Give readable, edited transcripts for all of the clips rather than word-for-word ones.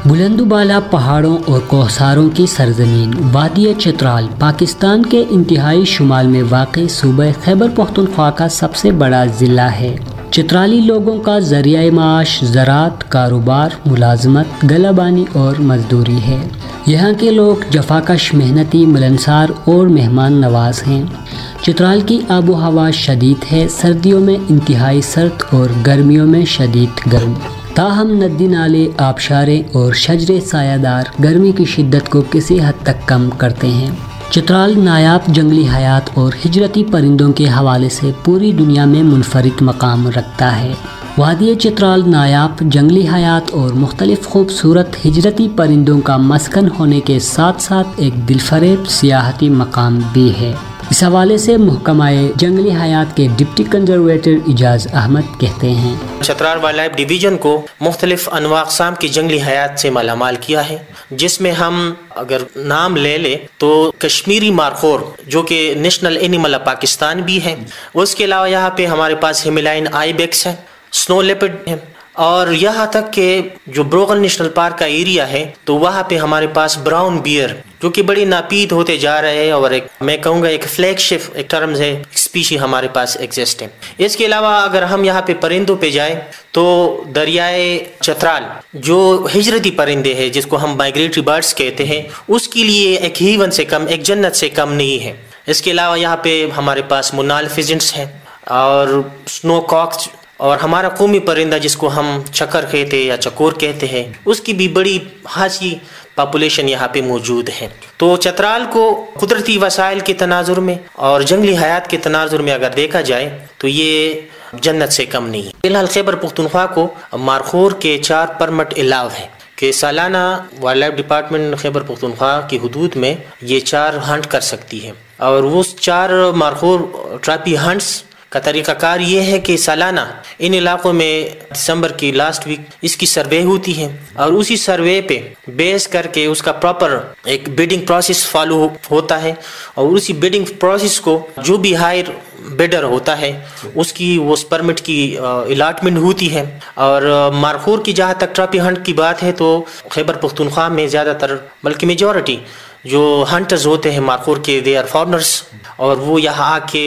بلند و بالا پہاڑوں اور کوہساروں کی سرزمین وادی چترال پاکستان کے انتہائی شمال میں واقع صوبہ خیبر پختونخوا کا سب سے بڑا ضلع ہے۔ چترالی لوگوں کا ذریعہ معاش زراعت، کاروبار، ملازمت، گلہ بانی اور مزدوری ہے۔ یہاں کے لوگ جفاکش، محنتی، ملنسار اور مہمان نواز ہیں۔ چترال کی آب و ہوا شدید ہے، سردیوں میں انتہائی سرد اور گرمیوں میں شدید گرم۔ تاہم ندی نالے، آبشاریں اور شجرے سایہ دار گرمی کی شدت کو کسی حد تک کم کرتے ہیں۔ چترال نایاب جنگلی حیات اور ہجرتی پرندوں کے حوالے سے پوری دنیا میں منفرد مقام رکھتا ہے۔ وادی چترال نایاب جنگلی حیات اور مختلف خوبصورت ہجرتی پرندوں کا مسکن ہونے کے ساتھ ساتھ ایک دلفریب سیاحتی مقام بھی ہے۔ اس حوالے سے محکمہ جنگلی حیات کے ڈپٹی کنزرویٹر اعجاز احمد کہتے ہیں، چترال وائلڈ لائف ڈویژن کو مختلف انواع اقسام کی جنگلی حیات سے مالا مال کیا ہے، جس میں ہم اگر نام لے لیں تو کشمیری مارخور جو کہ نیشنل اینیمل آف پاکستان بھی ہے، اس کے علاوہ یہاں پہ ہمارے پاس ہمالین آئی بیکس ہے، سنو لیپرڈ ہے، اور یہاں تک کہ جو بروغل نیشنل پارک کا ایریا ہے تو وہاں پہ ہمارے پاس براؤن بیئر جو کہ بڑی ناپید ہوتے جا رہے ہیں، اور میں کہوں گا ایک فلیگ شپ ایک ٹرمز ہے، اسپیشی ہمارے پاس ایگزسٹ ہے۔ اس کے علاوہ اگر ہم یہاں پہ پرندوں پہ جائیں تو دریائے چترال جو ہجرتی پرندے ہیں جس کو ہم مائگریٹری برڈس کہتے ہیں، اس کے لیے ایک ہیون سے کم، ایک جنت سے کم نہیں ہے۔ اس کے علاوہ یہاں پہ ہمارے پاس منال فیزنٹس ہیں اور سنو کاکس، اور ہمارا قومی پرندہ جس کو ہم چکر کہتے یا چکور کہتے ہیں، اس کی بھی بڑی خاصی پاپولیشن یہاں پہ موجود ہے۔ تو چترال کو قدرتی وسائل کے تناظر میں اور جنگلی حیات کے تناظر میں اگر دیکھا جائے تو یہ جنت سے کم نہیں ہے۔ فی الحال خیبر پختونخوا کو مارخور کے 4 پرمٹ الاؤ ہیں کہ سالانہ wild life department Khyber Pakhtunkhwa کی حدود میں یہ 4 ہنٹ کر سکتی ہے، اور وہ 4 مارخور ٹراپی ہنٹس کا طریقہ کار یہ ہے کہ سالانہ ان علاقوں میں دسمبر کی لاسٹ ویک اس کی سروے ہوتی ہے، اور اسی سروے پہ بیس کر کے اس کا پراپر ایک بیڈنگ پروسیس فالو ہوتا ہے، اور اسی بیڈنگ پروسیس کو جو بھی ہائر بیڈر ہوتا ہے اس کی اس پرمٹ کی الاٹمنٹ ہوتی ہے۔ اور مارخور کی جہاں تک ٹراپی ہنٹ کی بات ہے تو خیبر پختونخوا میں زیادہ تر بلکہ میجورٹی جو ہنٹرز ہوتے ہیں مارخور کے دے آر فارنرز، اور وہ یہاں آ کے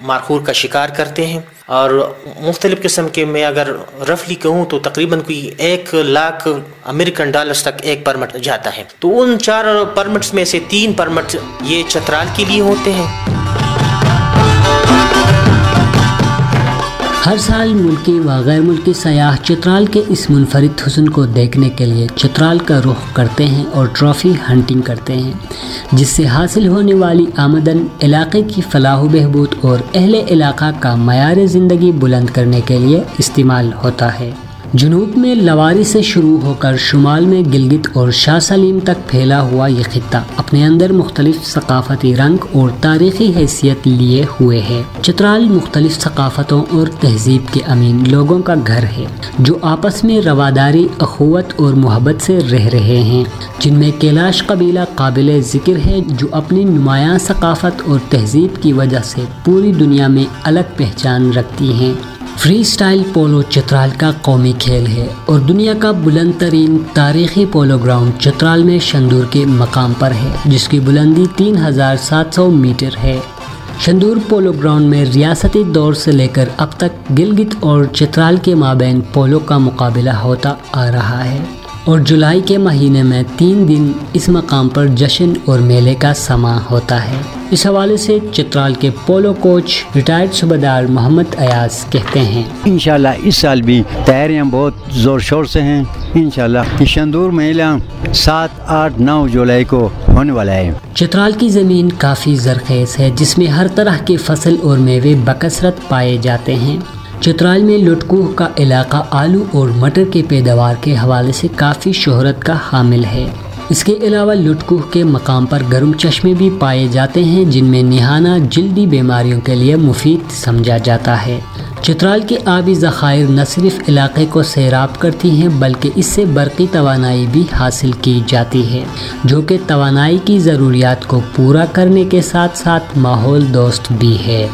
مارخور کا شکار کرتے ہیں، اور مختلف قسم کے میں اگر رفلی کہوں تو تقریباً کوئی 1 لاکھ امریکن ڈالرز تک ایک پرمٹ جاتا ہے۔ تو ان 4 پرمٹس میں سے 3 پرمٹ یہ چترال کے لیے ہوتے ہیں۔ ہر سال ملکی و غیر ملکی سیاح چترال کے اس منفرد حسن کو دیکھنے کے لیے چترال کا رخ کرتے ہیں اور ٹرافی ہنٹنگ کرتے ہیں، جس سے حاصل ہونے والی آمدن علاقے کی فلاح و بہبود اور اہل علاقہ کا معیار زندگی بلند کرنے کے لیے استعمال ہوتا ہے۔ جنوب میں لواری سے شروع ہو کر شمال میں گلگت اور شاہ سلیم تک پھیلا ہوا یہ خطہ اپنے اندر مختلف ثقافتی رنگ اور تاریخی حیثیت لیے ہوئے ہے۔ چترال مختلف ثقافتوں اور تہذیب کے امین لوگوں کا گھر ہے جو آپس میں رواداری، اخوت اور محبت سے رہ رہے ہیں، جن میں کیلاش قبیلہ قابل ذکر ہے جو اپنی نمایاں ثقافت اور تہذیب کی وجہ سے پوری دنیا میں الگ پہچان رکھتی ہیں۔ فری سٹائل پولو چترال کا قومی کھیل ہے اور دنیا کا بلند ترین تاریخی پولو گراؤنڈ چترال میں شندور کے مقام پر ہے، جس کی بلندی 3700 میٹر ہے۔ شندور پولو گراؤنڈ میں ریاستی دور سے لے کر اب تک گلگت اور چترال کے مابین پولو کا مقابلہ ہوتا آ رہا ہے، اور جولائی کے مہینے میں 3 دن اس مقام پر جشن اور میلے کا سماں ہوتا ہے۔ اس حوالے سے چترال کے پولو کوچ ریٹائرڈ صوبیدار محمد ایاز کہتے ہیں، انشاءاللہ اس سال بھی تیاریاں بہت زور شور سے ہیں۔ انشاءاللہ یہ شندور میلہ 7، 8، 9 جولائی کو ہونے والا ہے۔ چترال کی زمین کافی زرخیز ہے جس میں ہر طرح کی فصل اور میوے بکثرت پائے جاتے ہیں۔ چترال میں لٹکوہ کا علاقہ آلو اور مٹر کے پیداوار کے حوالے سے کافی شہرت کا حامل ہے۔ اس کے علاوہ لٹکوہ کے مقام پر گرم چشمے بھی پائے جاتے ہیں جن میں نہانا جلدی بیماریوں کے لیے مفید سمجھا جاتا ہے۔ چترال کے آبی ذخائر نہ صرف علاقے کو سیراب کرتی ہیں بلکہ اس سے برقی توانائی بھی حاصل کی جاتی ہے، جو کہ توانائی کی ضروریات کو پورا کرنے کے ساتھ ساتھ ماحول دوست بھی ہے۔